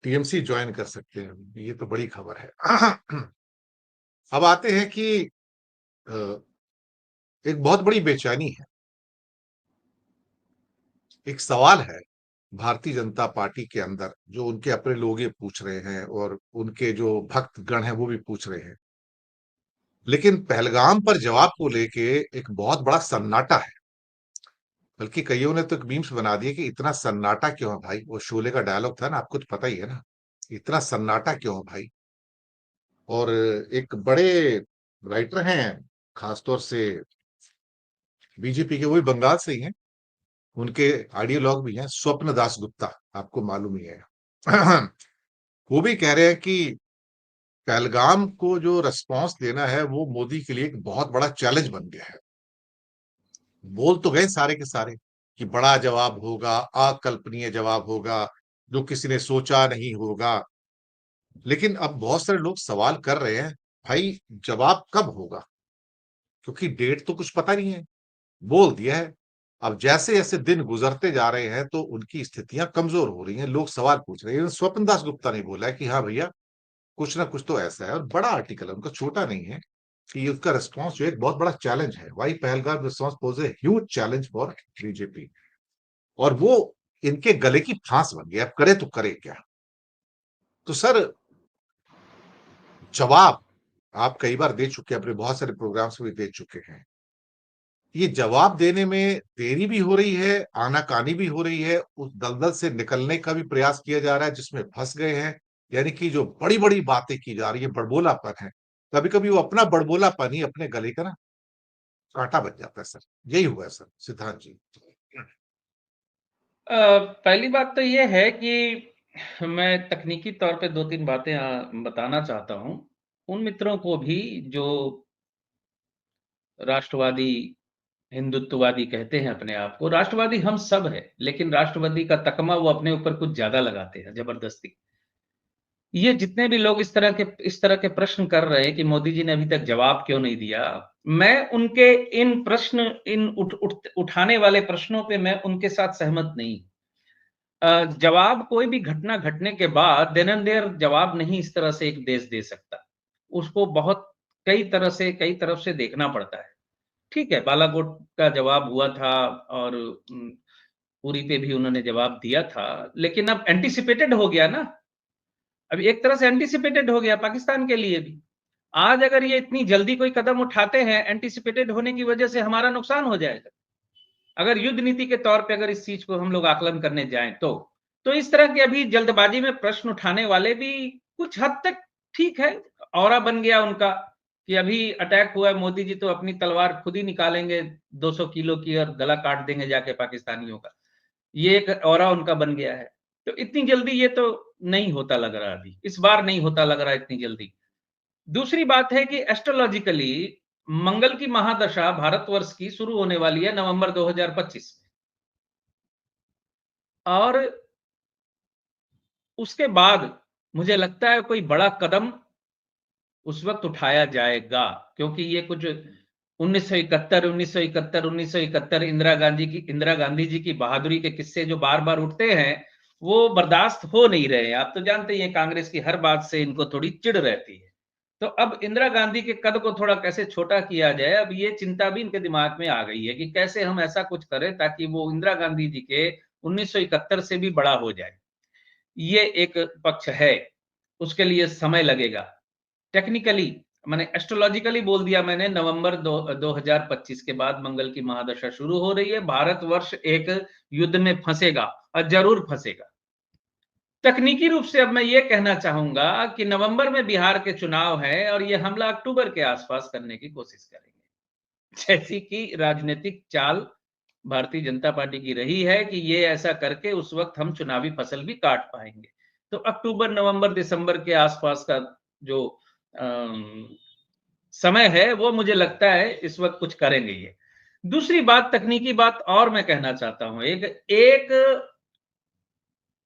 TMC join कर सकते हैं, ये तो बड़ी खबर है। अब आते हैं कि अ, एक बहुत बड़ी बेचैनी है। एक सवाल है भारतीय जनता पार्टी के अंदर, जो उनके अपने लोग ये पूछ रहे हैं और उनके जो भक्तगण हैं वो भी पूछ रहे हैं। लेकिन पहलगाम पर जवाब को लेके एक बहुत बड़ा सन्नाटा है। बल्कि कईयों ने तो एक मीम्स बना दिए कि इतना सन्नाटा क्यों है भाई? वो शोले का डायलॉग था ना, आपको तो पता ही है ना। इतना सन्नाटा क्यों है भाई? और एक बड़े राइटर हैं, खासतौर से बीजेपी के, वो भी बंगाल से ही हैं। उनके आइडियोलॉग भी हैं, स्वप्न दास गुप्ता, आपको मालूम ही है। वो भी कह रहे हैं कि पहलगाम को जो रिस्पॉन्स देना है वो मोदी के लिए एक बहुत बड़ा चैलेंज बन गया है। बोल तो गए सारे के सारे कि बड़ा जवाब होगा, अकल्पनीय जवाब होगा, जो किसी ने सोचा नहीं होगा। लेकिन अब बहुत सारे लोग सवाल कर रहे हैं, भाई जवाब कब होगा? क्योंकि डेट तो कुछ पता नहीं है। बोल दिया है। अब जैसे जैसे दिन गुजरते जा रहे हैं तो उनकी स्थितियां कमजोर हो रही हैं, लोग सवाल पूछ रहे हैं। स्वपन दास गुप्ता ने बोला है कि हाँ भैया, कुछ ना कुछ तो ऐसा है। और बड़ा आर्टिकल है उनका, छोटा नहीं है, कि ये उसका रिस्पॉन्स जो है एक बहुत बड़ा चैलेंज है। Why Pahalgam response pose a huge challenge for BJP. और वो इनके गले की फांस बन गया। अब करे तो करे क्या? तो सर, जवाब आप कई बार दे चुके हैं, अपने बहुत सारे प्रोग्राम्स में दे चुके हैं। ये जवाब देने में देरी भी हो रही है, आनाकानी भी हो रही है, उस दलदल से निकलने का भी प्रयास किया जा रहा है जिसमें फंस गए हैं। यानी कि जो बड़ी बड़ी बातें की जा रही है, बड़बोलापन है, कभी कभी वो अपना बड़बोलापन ही अपने गले का ना कांटा बन जाता है। सर, यही हुआ है सर, सिद्धांत जी। पहली बात तो ये है कि मैं तकनीकी तौर पे 2-3 बातें बताना चाहता हूँ। उन मित्रों को भी जो राष्ट्रवादी, हिंदुत्ववादी कहते हैं अपने आप को। राष्ट्रवादी हम सब हैं, लेकिन राष्ट्रवादी का तकमा वो अपने ऊपर कुछ ज़्यादा लगाते हैं, ज़बरदस्ती। ये जितने भी लोग इस तरह के प्रश्न कर रहे हैं कि मोदी जी ने अभी तक जवाब क्यों नहीं दिया, मैं उनके इन प्रश्न इन उठाने वाले प्रश्नों पे मैं उनके साथ सहमत नहीं। जवाब कोई भी घटना घटने के बाद देन एंड देयर जवाब नहीं इस तरह से एक देश दे सकता। उसको बहुत कई तरफ से देखना पड़ता है। ठीक है, बालाकोट का जवाब हुआ था और उरी पे भी उन्होंने जवाब दिया था, लेकिन अब एंटीसिपेटेड हो गया ना। अब एक तरह से एंटीसिपेटेड हो गया पाकिस्तान के लिए भी। आज अगर ये इतनी जल्दी कोई कदम उठाते हैं, एंटीसिपेटेड होने की वजह से हमारा नुकसान हो जाएगा। अगर युद्ध नीति के तौर पे अगर इस चीज को हम लोग आकलन करने जाएं तो इस तरह के अभी जल्दबाजी में प्रश्न उठाने वाले भी कुछ हद तक ठीक है। औरा बन गया उनका कि अभी अटैक हुआ है, मोदी जी तो अपनी तलवार खुद ही निकालेंगे 200 किलो की और गला काट देंगे जाके पाकिस्तानियों का। ये एक औरा उनका बन गया है। तो इतनी जल्दी ये तो नहीं होता लग रहा, अभी इस बार नहीं होता लग रहा इतनी जल्दी। दूसरी बात है कि एस्ट्रोलॉजिकली मंगल की महादशा भारतवर्ष की शुरू होने वाली है नवंबर 2025 में। और उसके बाद मुझे लगता है कोई बड़ा कदम उस वक्त उठाया जाएगा, क्योंकि ये कुछ 1971 इंदिरा गांधी जी की बहादुरी के किस्से जो बार बार उठते हैं, वो बर्दाश्त हो नहीं रहे हैं। आप तो जानते हैं कांग्रेस की हर बात से इनको थोड़ी चिढ़ रहती है। तो अब इंदिरा गांधी के कद को थोड़ा कैसे छोटा किया जाए, अब ये चिंता भी इनके दिमाग में आ गई है कि कैसे हम ऐसा कुछ करें ताकि वो इंदिरा गांधी जी के 1971 से भी बड़ा हो जाए। ये एक पक्ष है, उसके लिए समय लगेगा। टेक्निकली मैंने एस्ट्रोलॉजिकली बोल दिया, मैंने नवंबर 2025 के बाद मंगल की महादशा शुरू हो रही है। भारतवर्ष एक युद्ध में फंसेगा और जरूर फंसेगा। तकनीकी रूप से अब मैं ये कहना चाहूंगा कि नवंबर में बिहार के चुनाव है और ये हमला अक्टूबर के आसपास करने की कोशिश करेंगे, जैसी कि राजनीतिक चाल भारतीय जनता पार्टी की रही है कि ये ऐसा करके उस वक्त हम चुनावी फसल भी काट पाएंगे। तो अक्टूबर नवंबर दिसंबर के आसपास का जो अम, समय है वो मुझे लगता है इस वक्त कुछ करेंगे ये। दूसरी बात, तकनीकी बात और मैं कहना चाहता हूं, एक एक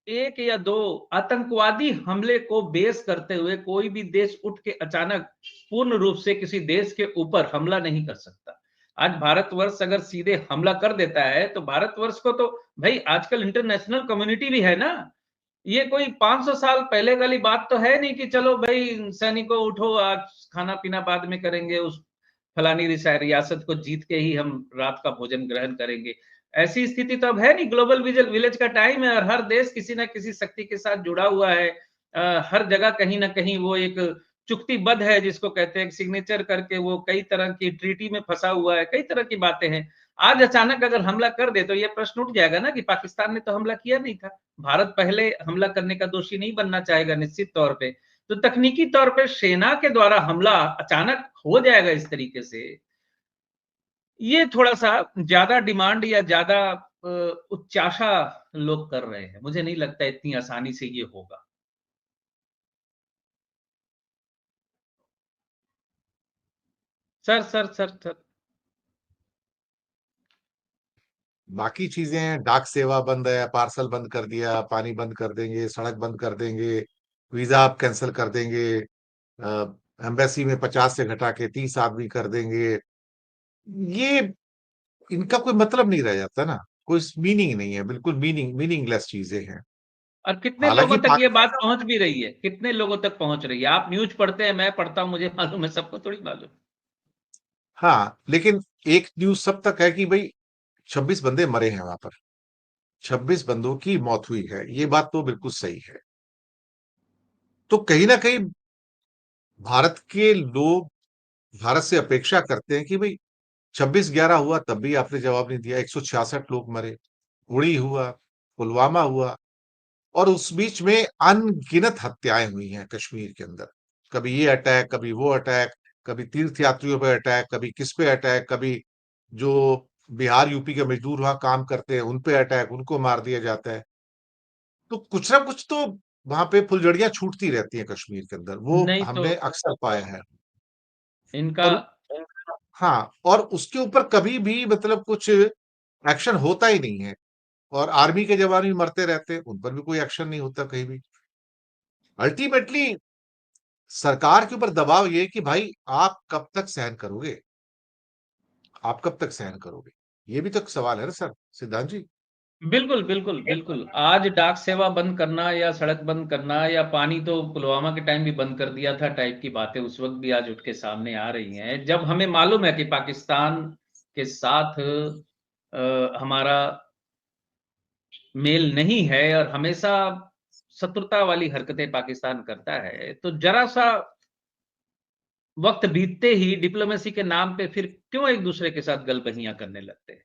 एक या दो आतंकवादी हमले को बेस करते हुए कोई भी देश उठ के अचानक पूर्ण रूप से किसी देश के ऊपर हमला नहीं कर सकता। आज भारतवर्ष अगर सीधे हमला कर देता है तो भारतवर्ष को तो भाई आजकल इंटरनेशनल कम्युनिटी भी है ना, ये कोई 500 साल पहले वाली बात तो है नहीं कि चलो भाई सैनिकों उठो, आज खाना पीना बाद में करेंगे, उस फलानी रियासत को जीत के ही हम रात का भोजन ग्रहण करेंगे। ऐसी स्थिति तो अब है नहीं, ग्लोबल विलेज का टाइम है और हर देश किसी ना किसी शक्ति के साथ जुड़ा हुआ है। हर जगह कहीं ना कहीं वो एक चुक्तिबद्ध है, जिसको कहते हैं सिग्नेचर करके, वो कई तरह की ट्रीटी में फंसा हुआ है, कई तरह की बातें हैं। आज अचानक अगर हमला कर दे तो ये प्रश्न उठ जाएगा ना कि पाकिस्तान ने तो हमला किया नहीं था, भारत पहले हमला करने का दोषी नहीं बनना चाहेगा निश्चित तौर पे। तो तकनीकी तौर पे सेना के द्वारा हमला अचानक हो जाएगा इस तरीके से, ये थोड़ा-सा ज़्यादा डिमांड या ज़्यादा उच्चाशा लोग कर रहे हैं। मुझे नहीं लगता इतनी आसानी से ये होगा। सर। बाकी चीजें, डाक सेवा बंद है, पार्सल बंद कर दिया, पानी बंद कर देंगे, सड़क बंद कर देंगे, वीजा आप कैंसिल कर देंगे, एम्बेसी में 50 से घटा के 30 आदमी कर देंगे। ये इनका कोई मतलब नहीं रह जाता ना, कोई मीनिंग नहीं है, बिल्कुल मीनिंगलेस चीजें हैं। और कितने लोगों हालांकि तक ये बात पहुंच भी रही है, कितने लोगों तक पहुंच रही है? आप न्यूज़ पढ़ते हैं, मैं पढ़ता हूं, मुझे मालूम है, सबको थोड़ी मालूम। हाँ, लेकिन एक न्यूज सब तक है कि भाई 26 बंदे मरे हैं वहां पर, 26 बंदों की मौत हुई है, ये बात तो बिल्कुल सही है। तो कहीं ना कहीं भारत के लोग भारत से अपेक्षा करते हैं कि भाई 26/11 हुआ तब भी आपने जवाब नहीं दिया, 166 लोग मरे, उड़ी हुआ, पुलवामा हुआ, और उस बीच में अनगिनत हत्याएं हुई हैं कश्मीर के अंदर। कभी ये अटैक, कभी वो अटैक, कभी तीर्थ यात्रियों पे अटैक, कभी किस पे अटैक, कभी जो बिहार यूपी के मजदूर वहां काम करते हैं उन पे अटैक, उनको मार दिया जाता है। तो कुछ ना कुछ तो वहां पे फुलझड़ियां छूटती रहती हैं कश्मीर के अंदर, वो नहीं तो हमने अक्सर पाया है। इनका और हाँ, और उसके ऊपर कभी भी मतलब कुछ एक्शन होता ही नहीं है, और आर्मी के जवान भी मरते रहते हैं, उन पर भी कोई एक्शन नहीं होता कहीं भी। अल्टीमेटली सरकार के ऊपर दबाव ये है कि भाई आप कब तक सहन करोगे, आप कब तक सहन करोगे, ये भी तो एक सवाल है ना सर, सिद्धांत जी। बिल्कुल। आज डाक सेवा बंद करना या सड़क बंद करना या पानी तो पुलवामा के टाइम भी बंद कर दिया था टाइप की बातें उस वक्त भी आज उठ के सामने आ रही हैं, जब हमें मालूम है कि पाकिस्तान के साथ हमारा मेल नहीं है और हमेशा शत्रुता वाली हरकतें पाकिस्तान करता है, तो जरा सा वक्त बीतते ही डिप्लोमेसी के नाम पे फिर क्यों एक दूसरे के साथ गलबहियां करने लगते हैं?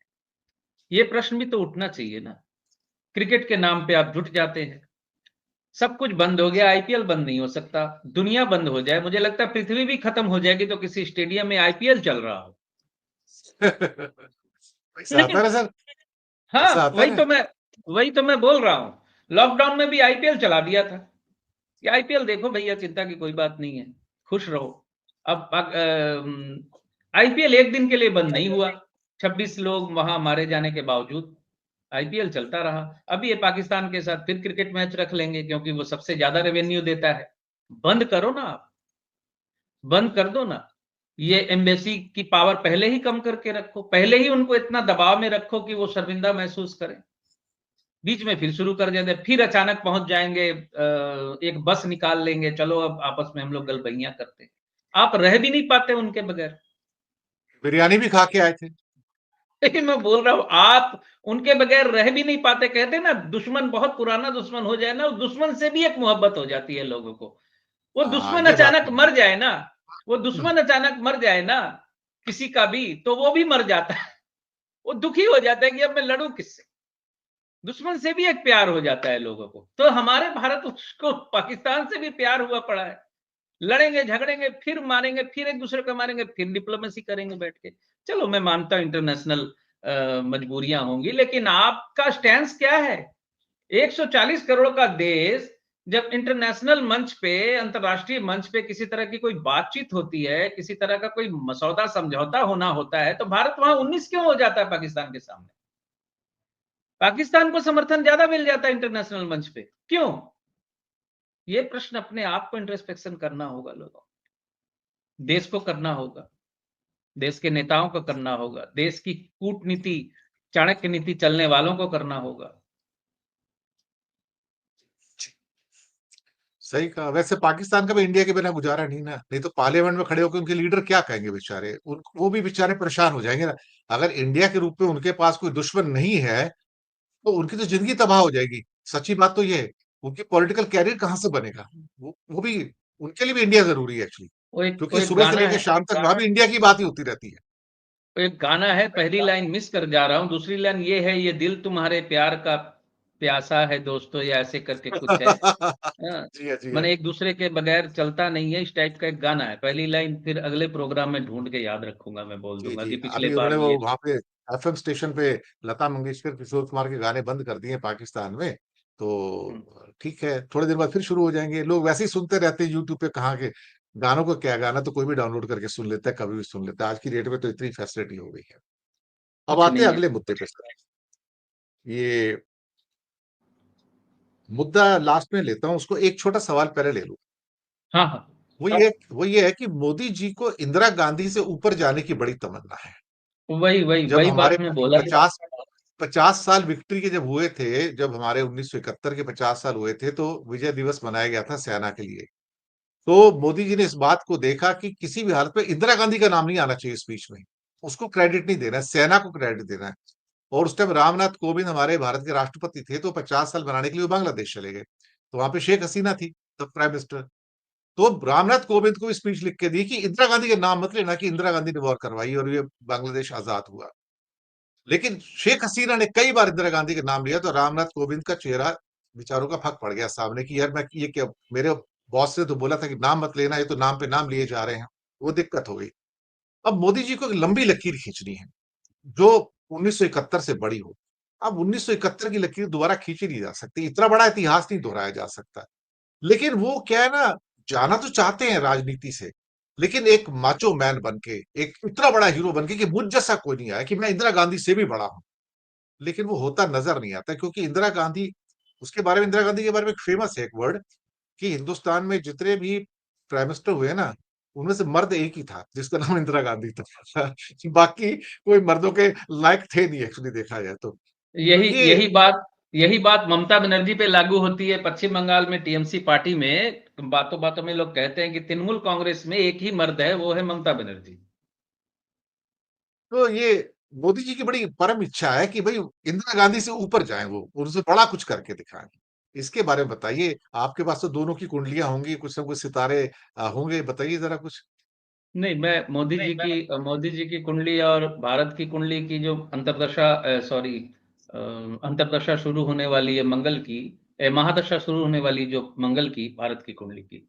ये प्रश्न भी तो उठना चाहिए ना। क्रिकेट के नाम पे आप जुट जाते हैं, सब कुछ बंद हो गया, आईपीएल बंद नहीं हो सकता, दुनिया बंद हो जाए, मुझे लगता है पृथ्वी भी खत्म हो जाएगी तो किसी स्टेडियम में आईपीएल चल रहा हो। ऐसा आता है लेकिन ना सर, ऐसा हाँ, आता है ना। वही तो मैं बोल रहा हूं, लॉकडाउन में भी आईपीएल चला दिया था कि आईपीएल देखो भैया, चिंता की कोई बात नहीं है, खुश रहो। अब आईपीएल एक दिन के लिए बंद नहीं हुआ, 26 लोग वहां मारे जाने के बावजूद आईपीएल चलता रहा। अभी ये पाकिस्तान के साथ फिर क्रिकेट मैच रख लेंगे क्योंकि वो सबसे ज्यादा रेवेन्यू देता है। बंद करो ना आप, बंद कर दो ना। ये एम्बेसी की पावर पहले ही कम करके रखो, पहले ही उनको इतना दबाव में रखो कि वो शर्मिंदा महसूस करें। बीच में फिर शुरू कर देते, फिर अचानक पहुंच जाएंगे, एक बस निकाल लेंगे, चलो अब आपस में हम लोग गलबहियां करते हैं। आप रह भी नहीं पाते उनके बगैर। बिरयानी भी खा के आए थे। लेकिन मैं बोल रहा हूं, आप उनके बगैर रह भी नहीं पाते। कहते हैं ना, दुश्मन बहुत पुराना दुश्मन हो जाए ना, उस दुश्मन से भी एक मोहब्बत हो जाती है लोगों को। वो हाँ, दुश्मन ये बात अचानक तो मर जाए ना, वो दुश्मन अचानक मर जाए ना, किसी का भी, तो वो भी मर जाता है। वो दुखी हो जाता है कि अब मैं लड़ूं किससे। दुश्मन से भी एक प्यार हो जाता है लोगों को। तो हमारे भारत उसको पाकिस्तान से भी प्यार हुआ पड़ा है। लड़ेंगे झगड़ेंगे, फिर मारेंगे, फिर एक दूसरे को मारेंगे, फिर डिप्लोमेसी करेंगे बैठ के। चलो मैं मानता हूं इंटरनेशनल मजबूरियां होंगी, लेकिन आपका स्टैंड क्या है? 140 करोड़ का देश, जब इंटरनेशनल मंच पे, अंतरराष्ट्रीय मंच पे किसी तरह की कोई बातचीत होती है, किसी तरह का कोई मसौदा समझौता होना होता है, तो भारत वहां 19 क्यों हो जाता है पाकिस्तान के सामने? पाकिस्तान को समर्थन ज्यादा मिल जाता है इंटरनेशनल मंच पे, क्यों? ये प्रश्न अपने आप को इंट्रोस्पेक्शन करना होगा लोगों, देश को करना होगा, देश के नेताओं को करना होगा, देश की कूटनीति, चाणक्य नीति चलने वालों को करना होगा। सही कहा। वैसे पाकिस्तान का भी इंडिया के बिना गुजारा नहीं ना, नहीं तो पार्लियामेंट में खड़े होकर उनके लीडर क्या कहेंगे बेचारे, वो भी बेचारे परेशान हो जाएंगे ना। अगर इंडिया के रूप में उनके पास कोई दुश्मन नहीं है तो उनकी तो जिंदगी तबाह हो जाएगी। सच्ची बात तो ये है। उनकी पॉलिटिकल कैरियर कहाँ से बनेगा? वो भी, उनके लिए भी इंडिया जरूरी है एक्चुअली, वो क्योंकि एक सुबह से गाना लेकर है, शाम तक वहां भी इंडिया की बात ही होती रहती है। एक गाना है, पहली लाइन मिस कर जा रहा हूँ, दूसरी लाइन ये है, ये दिल तुम्हारे प्यार का प्यासा है दोस्तों, या ऐसे करके कुछ है। हाँ, जी है, जी है। मैंने एक दूसरे के बगैर चलता नहीं है, इस टाइप का एक गाना है। पहली लाइन फिर अगले प्रोग्राम में ढूंढ के याद रखूंगा, मैं बोल जी, दूंगा जी। कि पिछले अभी उन्होंने बार वो ये। वहाँ पे एफएम स्टेशन पे लता मंगेशकर, किशोर कुमार के गाने बंद कर दिए पाकिस्तान में। हम्म, तो ठीक है, थोड़े दिन बाद फिर शुरू हो जाएँगे। लोग वैसे ही सुनते रहते हैं यूट्यूब पे, कहाँ के गानों को क्या, गाना तो कोई भी डाउनलोड करके सुन लेता है, कभी भी सुन लेता है। आज की डेट में तो इतनी फैसिलिटी हो गई है। अब कुछ आते हैं नहीं है। अगले मुद्दे पे सर। ये मुद्दा लास्ट में लेता हूँ, उसको एक छोटा सवाल पहले ले लूँ। हाँ हाँ, वो ये है कि मोदी जी को इंदिरा गांधी से ऊपर जाने की बड़ी तमन्ना है। वही वही जब वही हमारे बात मैं बोला था। 50 50 साल विक्ट्री के जब हुए थे, जब हमारे 1971 के 50 साल हुए थे, तो विजय दिवस मनाया गया था सेना के लिए। तो मोदी जी ने इस बात को देखा कि किसी भी हालत में इंदिरा गांधी का नाम नहीं आना चाहिए स्पीच में। उसको क्रेडिट नहीं देना है, सेना को क्रेडिट देना है। और उस टाइम रामनाथ कोविंद हमारे भारत के राष्ट्रपति थे, तो 50 साल मनाने के लिए वो बांग्लादेश चले गए। तो वहां पे शेख हसीना थी, तब प्राइम मिनिस्टर। तो रामनाथ कोविंद को स्पीच लिख के दी कि इंदिरा गांधी का नाम मत लेना, कि इंदिरा गांधी ने वॉर करवाई और ये बांग्लादेश आजाद हुआ। लेकिन शेख हसीना ने कई बार इंदिरा गांधी का नाम लिया, तो रामनाथ कोविंद का चेहरा बेचारों का फक पड़ गया सामने, कि यार मैं ये क्या, मेरे बॉस ने तो बोला था कि नाम मत लेना, ये तो नाम पे नाम लिए जा रहे हैं। वो दिक्कत हो गई। अब मोदी जी को एक लंबी लकीर खींचनी है, जो 1971 से बड़ी हो। अब 1971 की लकीर दोबारा खींची नहीं जा सकती, इतना बड़ा इतिहास नहीं दोहराया जा सकता। लेकिन वो क्या है ना, जाना तो चाहते हैं राजनीति से, लेकिन एक माचो मैन बन के, एक इतना बड़ा हीरो बन के कि मुझ जैसा कोई नहीं आया, कि मैं इंदिरा गांधी से भी बड़ा हूं। लेकिन वो होता नजर नहीं आता, क्योंकि इंदिरा गांधी, उसके बारे में, इंदिरा गांधी के बारे में एक फेमस है एक वर्ड, कि हिंदुस्तान में जितने भी प्राइम मिनिस्टर हुए ना, उनमें से मर्द एक ही था जिसका नाम इंदिरा गांधी था। बाकी कोई मर्दों के लायक थे नहीं, एक्चुअली देखा जाए तो यही ये। यही बात यही बात ममता बनर्जी पे लागू होती है। पश्चिम बंगाल में टीएमसी पार्टी में बातों बातों में लोग कहते हैं कि तृणमूल कांग्रेस में एक ही मर्द है, वो है ममता बनर्जी। तो ये मोदी जी की बड़ी परम इच्छा है कि भाई इंदिरा गांधी से ऊपर जाएं, वो उनसे बड़ा कुछ करके दिखाएं। इसके बारे में बताइए। आपके पास तो दोनों की कुंडलियां होंगी, कुछ ना कुछ सितारे होंगे, बताइए जरा कुछ। नहीं, मैं मोदी जी की कुंडली और भारत की कुंडली की जो अंतर्दशा, सॉरी, अंतर्दशा शुरू होने वाली है मंगल की, महादशा शुरू होने वाली जो मंगल की, भारत की कुंडली की,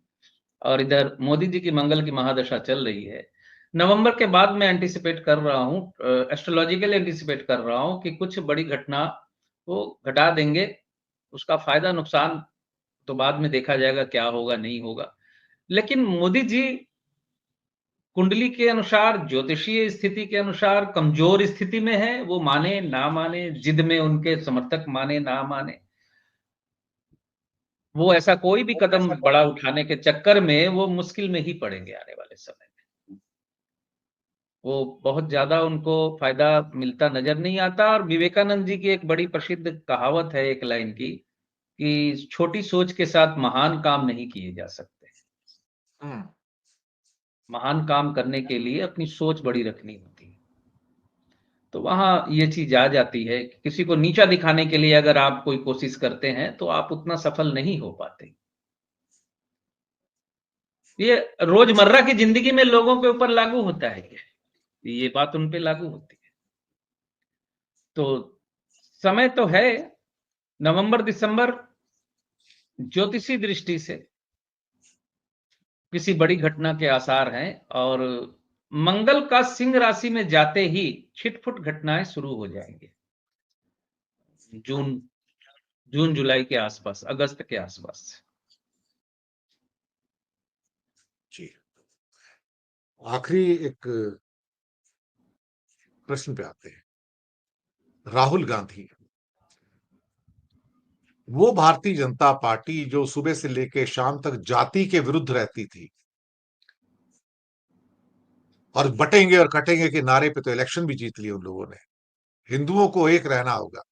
और इधर मोदी जी की मंगल की महादशा चल रही है। नवंबर के बाद मैं एंटिसिपेट कर रहा हूँ, एस्ट्रोलॉजिकल एंटिसिपेट कर रहा हूँ कि कुछ बड़ी घटना वो घटा देंगे। उसका फायदा नुकसान तो बाद में देखा जाएगा, क्या होगा नहीं होगा। लेकिन मोदी जी कुंडली के अनुसार, ज्योतिषीय स्थिति के अनुसार कमजोर स्थिति में है। वो माने ना माने, जिद में उनके समर्थक माने ना माने, वो ऐसा कोई भी कदम बड़ा उठाने के चक्कर में वो मुश्किल में ही पड़ेंगे आने वाले समय में। वो बहुत ज्यादा उनको फायदा मिलता नजर नहीं आता। और विवेकानंद जी की एक बड़ी प्रसिद्ध कहावत है, एक लाइन की, कि छोटी सोच के साथ महान काम नहीं किए जा सकते। हम्म। महान काम करने के लिए अपनी सोच बड़ी रखनी होती है। तो वहाँ ये चीज़ आ जाती है कि किसी को नीचा दिखाने के लिए अगर आप कोई कोशिश करते हैं, तो आप उतना सफल नहीं हो पाते। ये रोज़मर्रा की ज़िंदगी में लोगों के ऊपर लागू होता है ये बात उन पे लागू होती है। तो समय तो है, नवंबर-दिसंबर ज्योतिषी दृष्टि से किसी बड़ी घटना के आसार हैं। और मंगल का सिंह राशि में जाते ही छिटपुट घटनाएं शुरू हो जाएंगी। जून जून जुलाई के आसपास, अगस्त के आसपास। जी। आखिरी एक प्रश्न पे आते हैं। राहुल गांधी, वो भारतीय जनता पार्टी जो सुबह से लेकर शाम तक जाति के विरुद्ध रहती थी, और बटेंगे और कटेंगे के नारे पे तो इलेक्शन भी जीत लिए उन लोगों ने। हिंदुओं को एक रहना होगा,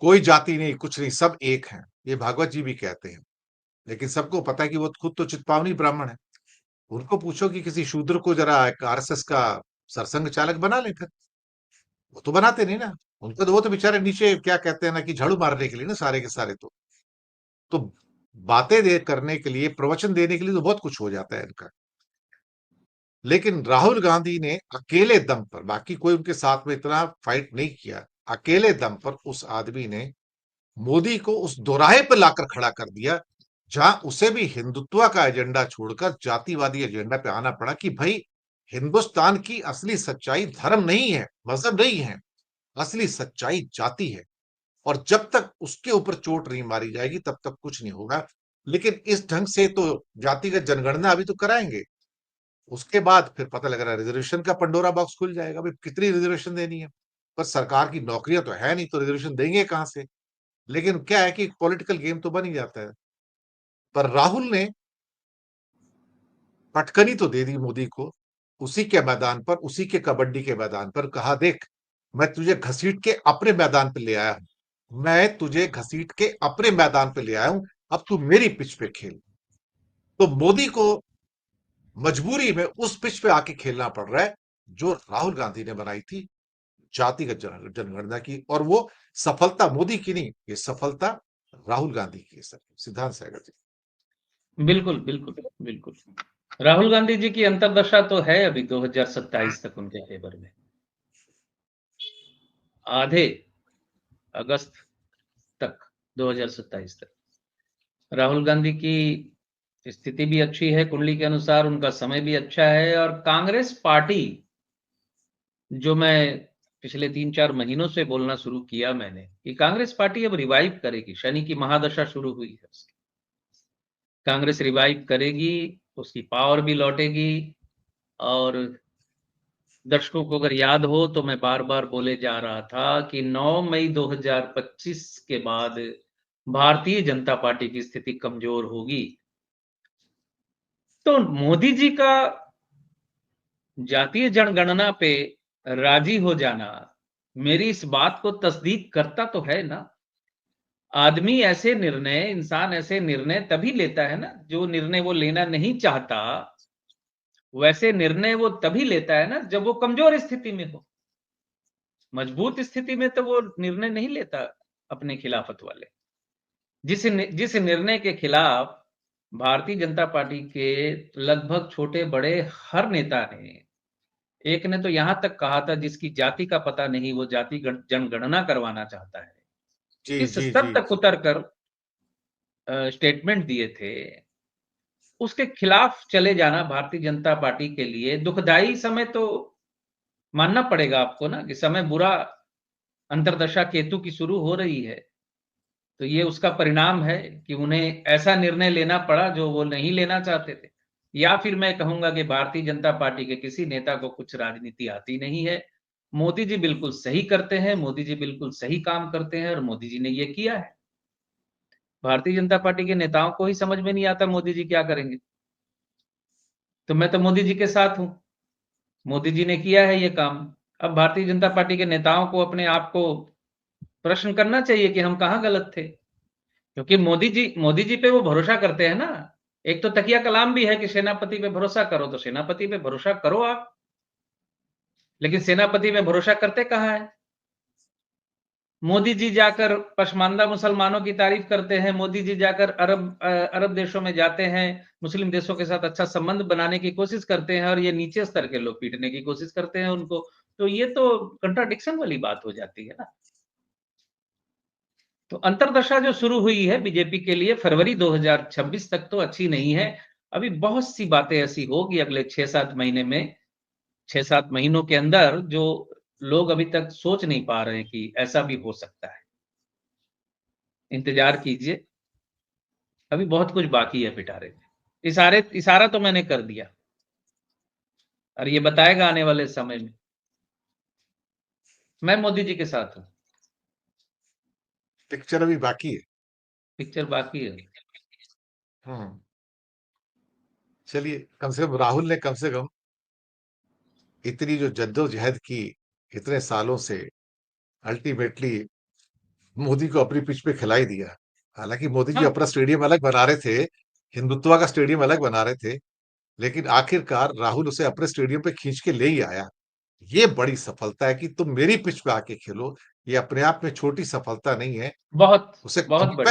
कोई जाति नहीं, कुछ नहीं, सब एक हैं, ये भागवत जी भी कहते हैं। लेकिन सबको पता है कि वो खुद तो चित्पावनी ब्राह्मण है। उनको पूछो कि किसी शूद्र को जरा एक आरएसएस का सरसंघ चालक बना ले फिर। वो तो बनाते नहीं ना। उनको तो वो तो बेचारे नीचे क्या कहते हैं ना कि झाड़ू मारने के लिए ना सारे के सारे तो बातें दे करने के लिए, प्रवचन देने के लिए तो बहुत कुछ हो जाता है इनका। लेकिन राहुल गांधी ने अकेले दम पर, बाकी कोई उनके साथ में इतना फाइट नहीं किया, अकेले दम पर उस आदमी ने मोदी को उस दोराहे पर लाकर खड़ा कर दिया, जहां उसे भी हिंदुत्व का एजेंडा छोड़कर जातिवादी एजेंडा पे आना पड़ा कि भाई हिंदुस्तान की असली सच्चाई धर्म नहीं है, मजहब नहीं है, असली सच्चाई जाति है। और जब तक उसके ऊपर चोट नहीं मारी जाएगी तब तक कुछ नहीं होगा। लेकिन इस ढंग से तो जातिगत जनगणना अभी तो कराएंगे, उसके बाद फिर पता लग रहा है रिजर्वेशन का पंडोरा बॉक्स खुल जाएगा। भाई कितनी रिजर्वेशन देनी है? पर सरकार की नौकरियां तो है नहीं, तो रिजर्वेशन देंगे कहां से? लेकिन क्या है कि पॉलिटिकल गेम तो बन ही जाता है। पर राहुल ने पटकनी तो दे दी मोदी को, उसी के मैदान पर, उसी के कबड्डी के मैदान पर कहा, देख मैं तुझे घसीट के अपने मैदान पे ले आया हूं, मैं तुझे घसीट के अपने मैदान पे ले आया हूं, अब तू मेरी पिच पे खेल। तो मोदी को मजबूरी में उस पिच पे आके खेलना पड़ रहा है जो राहुल गांधी ने बनाई थी, जातिगत जनगणना की। और वो सफलता मोदी की नहीं, ये सफलता राहुल गांधी की है सर। सिद्धांत सहगल जी। बिल्कुल, बिल्कुल, बिल्कुल। राहुल गांधी जी की अंतर्दशा तो है अभी 2027 तक उनके फेवर में। आधे अगस्त तक, 2027 तक। राहुल गांधी की स्थिति भी अच्छी है कुंडली के अनुसार, उनका समय भी अच्छा है और कांग्रेस पार्टी, जो मैं पिछले 3-4 महीनों से बोलना शुरू किया मैंने, कि कांग्रेस पार्टी अब रिवाइव करेगी। शनि की महादशा शुरू हुई है उसकी। कांग्रेस रिवाइव करेगी, उसकी पावर भी लौटेगी। और दर्शकों को अगर याद हो तो मैं बार-बार बोले जा रहा था कि 9 मई 2025 के बाद भारतीय जनता पार्टी की स्थिति कमजोर होगी। तो मोदी जी का जातीय जनगणना पे राजी हो जाना मेरी इस बात को तस्दीक करता तो है ना। आदमी ऐसे निर्णय, इंसान ऐसे निर्णय तभी लेता है ना, जो निर्णय वो लेना नहीं चाहता, वैसे निर्णय वो तभी लेता है ना जब वो कमजोर स्थिति में हो। मजबूत स्थिति में तो वो निर्णय नहीं लेता अपने खिलाफत वाले। जिस निर्णय के खिलाफ भारतीय जनता पार्टी के लगभग छोटे-बड़े हर नेता ने, एक ने तो यहां तक कहा था जिसकी जाति का पता नहीं वो जाति जनगणना करवाना चाहता है, जी इस जी स्तर जी तक जी। उतर कर स्टेटमेंट दिए थे। उसके खिलाफ चले जाना भारतीय जनता पार्टी के लिए दुखदाई समय तो मानना पड़ेगा आपको ना, कि समय बुरा, अंतर्दशा केतु की शुरू हो रही है। तो ये उसका परिणाम है कि उन्हें ऐसा निर्णय लेना पड़ा जो वो नहीं लेना चाहते थे। या फिर मैं कहूँगा कि भारतीय जनता पार्टी के किसी नेता को कुछ राजनीति आती नहीं है। मोदी जी बिल्कुल सही करते हैं, मोदी जी बिल्कुल सही काम करते हैं और मोदी जी ने ये किया है। भारतीय जनता पार्टी के नेताओं को ही समझ में नहीं आता मोदी जी क्या करेंगे। तो मैं तो मोदी जी के साथ हूँ। मोदी जी ने किया है ये काम। अब भारतीय जनता पार्टी के नेताओं को अपने आप को प्रश्न करना चाहिए कि हम कहाँ गलत थे। क्योंकि मोदी जी पे वो भरोसा करते हैं ना। एक तो तकिया कलाम भी है कि सेनापति पे भरोसा करो, तो सेनापति पे भरोसा करो आप। लेकिन सेनापति पे भरोसा करते कहाँ है? मोदी जी जाकर पसमानदा मुसलमानों की तारीफ करते हैं, मोदी जी जाकर अरब देशों में जाते हैं, मुस्लिम देशों के साथ अच्छा संबंध बनाने की कोशिश करते हैं और ये नीचे स्तर के लोग पीटने की कोशिश करते हैं उनको। तो ये तो कंट्राडिक्शन वाली बात हो जाती है ना। तो अंतर्दशा जो शुरू हुई है बीजेपी के लिए फरवरी 2026 तक तो अच्छी नहीं है। अभी बहुत सी बातें ऐसी होगी अगले 6-7 महीने में, 6-7 महीनों के अंदर, जो लोग अभी तक सोच नहीं पा रहे हैं कि ऐसा भी हो सकता है। इंतजार कीजिए, अभी बहुत कुछ बाकी है पिटारे में। इशारा तो मैंने कर दिया और ये बताएगा आने वाले समय में। मैं मोदी जी के साथ हूँ। पिक्चर अभी बाकी है। पिक्चर बाकी है। हम्म। चलिए, कम से कम राहुल ने कम से कम इतनी जो जद्दोजहद की इतने सालों से, अल्टीमेटली मोदी को अपनी पिच पे खिला ही दिया। हालांकि मोदी जी हाँ, अपना स्टेडियम अलग बना रहे थे, हिंदुत्व का स्टेडियम अलग बना रहे थे, लेकिन आखिरकार राहुल उसे अपने स्टेडियम पे खींच के ले ही आया। ये बड़ी सफलता है कि तुम मेरी पिच पे आके खेलो। ये अपने आप में छोटी सफलता नहीं है। बहुत, उसे बहुत बड़ी,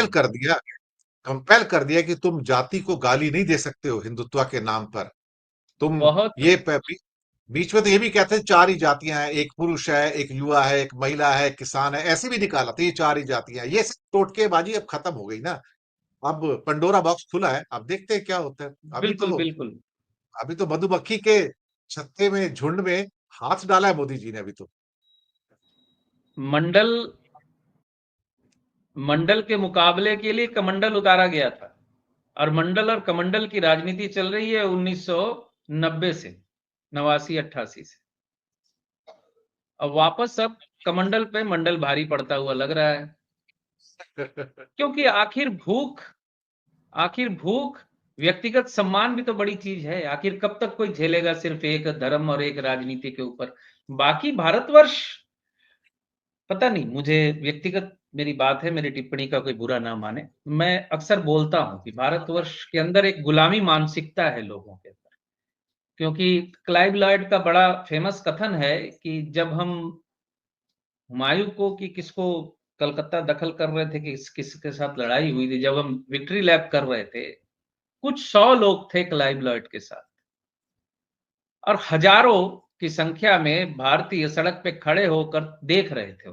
कंपेल कर दिया कि तुम जाति को गाली नहीं दे सकते हो हिंदुत्व के नाम पर। तुम बहुत ये बड़ी। बीच में तो ये भी कहते हैं चार ही जातियां हैं, एक पुरुष है, एक युवा है, एक महिला है, एक किसान है, ऐसे भी निकाला था, ये चार ही जातियां हैं। ये सब टोटकेबाजी अब खत्म हो गई ना। अब पंडोरा बॉक्स खुला है, अब देखते हैं क्या होता है। बिल्कुल, बिल्कुल। अभी तो मधुमक्खी के छत्ते में, झुंड में हाथ डाला है मोदी जी ने अभी तो। मंडल मंडल के मुकाबले के लिए कमंडल उतारा गया था, और मंडल और कमंडल की राजनीति चल रही है 1990 से, 89-88 से। अब वापस अब कमंडल पे मंडल भारी पड़ता हुआ लग रहा है, क्योंकि आखिर भूख व्यक्तिगत सम्मान भी तो बड़ी चीज है। आखिर कब तक कोई झेलेगा सिर्फ एक धर्म और एक राजनीति के ऊपर? बाकी भारतवर्ष, पता नहीं, मुझे व्यक्तिगत मेरी बात है, मेरी टिप्पणी का कोई बुरा ना माने। मैं अक्सर बोलता हूं कि भारतवर्ष के अंदर एक गुलामी मानसिकता है लोगों के अंदर, क्योंकि क्लाइव लॉयड का बड़ा फेमस कथन है कि जब हम हुमायूं को कि किसको कलकत्ता दखल कर रहे थे, कि किसके साथ लड़ाई हुई थी, जब हम विक्ट्री लैप कर रहे थे, कुछ 100 लोग थे क्लाइव लॉयड के साथ, और हजारों की संख्या में भारतीय सड़क पे खड़े होकर देख रहे थे।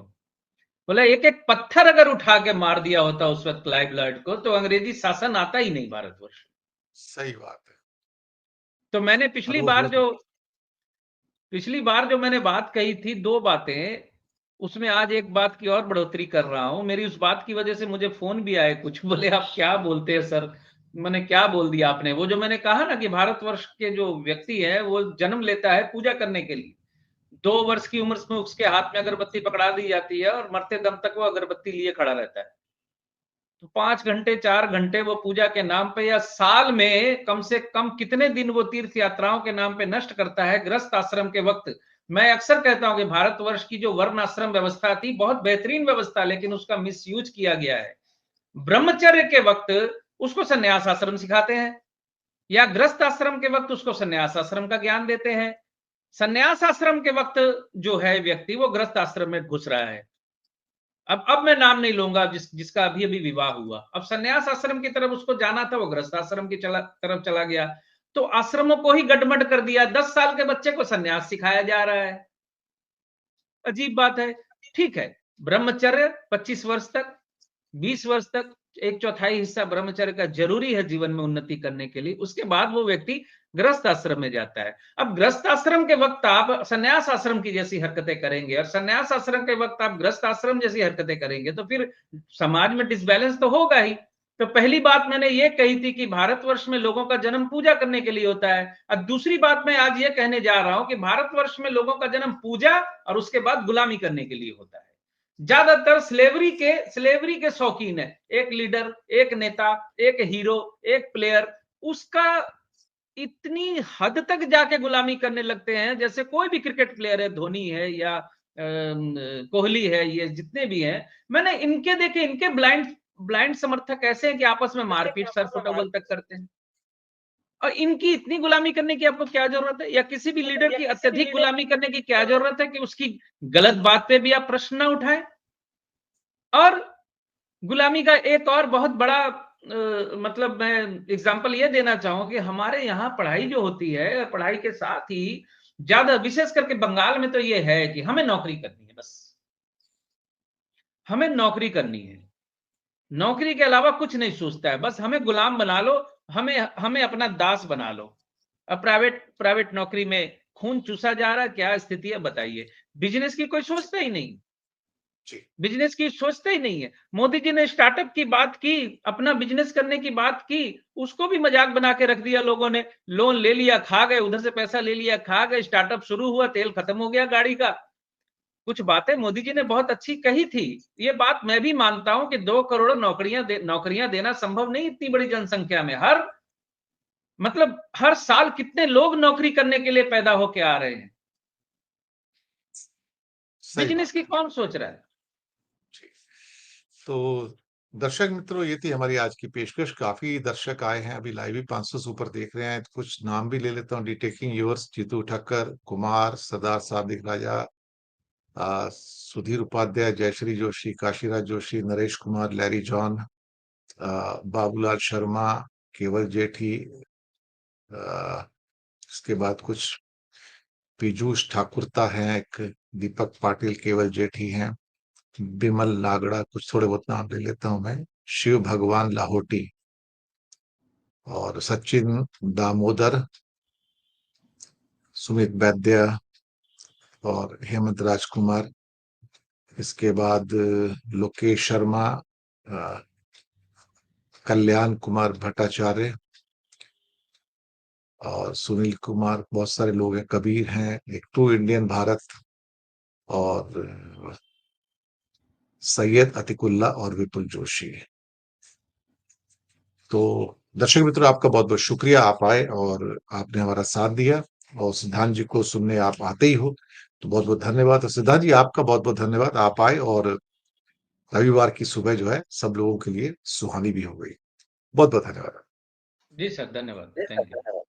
बोले एक एक पत्थर अगर उठा के मार दिया होता उस वक्त क्लाइव लॉयड को, तो अंग्रेजी शासन आता ही नहीं भारतवर्ष। सही बात है। तो मैंने और वो हो पिछली बार जो मैंने बात कही थी, दो बातें, उसमें आज एक बात की और बढ़ोतरी कर रहा हूं। मेरी उस बात की वजह से मुझे फोन भी आए कुछ, बोले आप क्या बोलते हैं सर, मैंने क्या बोल दिया आपने? वो जो मैंने कहा ना कि भारतवर्ष के जो व्यक्ति है वो जन्म लेता है पूजा करने के लिए, 2 वर्ष की उम्र में उसके हाथ में अगरबत्ती पकड़ा दी जाती है और मरते दम तक वो अगरबत्ती लिए खड़ा रहता है। तो 5 घंटे 4 घंटे वो पूजा के नाम पे, या साल में कम से कम कितने दिन वो तीर्थ यात्राओं के नाम पे नष्ट करता है गृहस्थ आश्रम के वक्त। मैं अक्सर कहता हूं कि भारतवर्ष की जो वर्ण आश्रम व्यवस्था थी बहुत बेहतरीन व्यवस्था, लेकिन उसका मिसयूज किया गया है। ब्रह्मचर्य के वक्त उसको संन्यास आश्रम सिखाते हैं, या गृहस्थ आश्रम के वक्त उसको संन्यास आश्रम का ज्ञान देते हैं। संन्यास आश्रम के वक्त जो है व्यक्ति वो गृहस्थ आश्रम में घुस रहा है। अब मैं नाम नहीं लूंगा जिसका अभी अभी विवाह हुआ, अब सन्यास आश्रम की तरफ उसको जाना था, वो गृहस्थ आश्रम की तरफ चला गया। तो आश्रमों को ही गड़बड़ कर दिया, 10 साल के बच्चे को सन्यास सिखाया जा रहा है। अजीब बात है। ठीक है, ब्रह्मचर्य 25 वर्ष तक, 20 वर्ष तक, एक चौथाई हिस्सा ब्रह्मचर्य का जरूरी है जीवन में उन्नति करने के लिए। उसके बाद वो व्यक्ति गृहस्थ आश्रम में जाता है। अब गृहस्थ आश्रम के वक्त आप संन्यास आश्रम की जैसी हरकतें करेंगे, और संन्यास आश्रम के वक्त आप गृहस्थ आश्रम जैसी हरकतें करेंगे, तो फिर समाज में डिसबैलेंस तो होगा ही। तो पहली बात मैंने ये कही थी कि भारतवर्ष में लोगों का जन्म पूजा करने के लिए होता है, और दूसरी बात मैं आज ये कहने जा रहा हूं कि भारतवर्ष में लोगों का जन्म पूजा और उसके बाद गुलामी करने के लिए होता है। ज्यादातर स्लेवरी के शौकीन है। एक लीडर, एक नेता, एक हीरो, एक प्लेयर, उसका इतनी हद तक जाके गुलामी करने लगते हैं, जैसे कोई भी क्रिकेट प्लेयर है, धोनी है या कोहली है, ये जितने भी हैं, मैंने इनके देखे, इनके ब्लाइंड ब्लाइंड समर्थक ऐसे हैं कि आपस में मारपीट सर फुटबॉल तक करते हैं। और इनकी इतनी गुलामी करने की आपको क्या जरूरत है? या किसी भी लीडर की अत्यधिक गुलामी करने की क्या जरूरत है कि उसकी गलत बात पे भी आप प्रश्न ना उठाएं? और गुलामी का एक और बहुत बड़ा मतलब मैं एग्जांपल ये देना चाहूं कि हमारे यहाँ पढ़ाई जो होती है, पढ़ाई के साथ ही ज्यादा विशेष करके बंगाल में तो ये है कि हमें नौकरी करनी है, बस हमें नौकरी करनी है। नौकरी के अलावा कुछ नहीं सोचता है, बस हमें गुलाम बना लो, हमें हमें अपना दास बना लो। अब प्राइवेट प्राइवेट नौकरी में खून चूसा जा रहा है, क्या स्थिति है बताइए? बिजनेस की कोई सोचता ही नहीं, जी। बिजनेस की सोचते ही नहीं है। मोदी जी ने स्टार्टअप की बात की, अपना बिजनेस करने की बात की, उसको भी मजाक बना के रख दिया लोगों ने। लोन ले लिया, खा गए, उधर से पैसा ले लिया, खा गए, स्टार्टअप शुरू हुआ, तेल खत्म हो गया गाड़ी का। कुछ बातें मोदी जी ने बहुत अच्छी कही थी, ये बात मैं भी मानता हूं कि 2 करोड़ नौकरियां देना संभव नहीं इतनी बड़ी जनसंख्या में। मतलब हर साल कितने लोग नौकरी करने के लिए पैदा होके आ रहे हैं। सही बिजनेस बात की है। कौन सोच रहा है? जी। तो दर्शक मित्रों, ये थी हमारी आज की पेशकश। काफी दर्शक आए हैं, अभी लाइव भी 500 से ऊपर देख रहे हैं। तो कुछ नाम भी ले लेता हूँ। डी टेकिंग यूर्स, जीतू ठक्कर, कुमार, सरदार सादिक राजा, सुधीर उपाध्याय, जयश्री जोशी, काशीराज जोशी, नरेश कुमार, लैरी जॉन, बाबूलाल शर्मा, केवल जेठी, इसके बाद कुछ पीयूष ठाकुरता हैं, एक दीपक पाटिल, केवल जेठी हैं, बिमल नागड़ा, कुछ थोड़े बहुत नाम ले लेता हूं मैं, शिव भगवान लाहौटी और सचिन दामोदर, सुमित वैद्य और हेमंत राजकुमार। इसके बाद लोकेश शर्मा, अ, कल्याण कुमार भट्टाचार्य और सुनील कुमार। बहुत सारे लोग हैं, कबीर हैं, एक ट्रू इंडियन भारत और सैयद अतिकुल्ला और विपुल जोशी। तो दर्शक मित्रों, आपका बहुत बहुत शुक्रिया, आप आए और आपने हमारा साथ दिया। और सिद्धांत जी को सुनने आप आते ही हो, तो बहुत बहुत धन्यवाद। और सिद्धांत जी, आपका बहुत बहुत धन्यवाद, आप आए और रविवार की सुबह जो है सब लोगों के लिए सुहानी भी हो गई। बहुत बहुत धन्यवाद। जी सर, धन्यवाद। Thank you.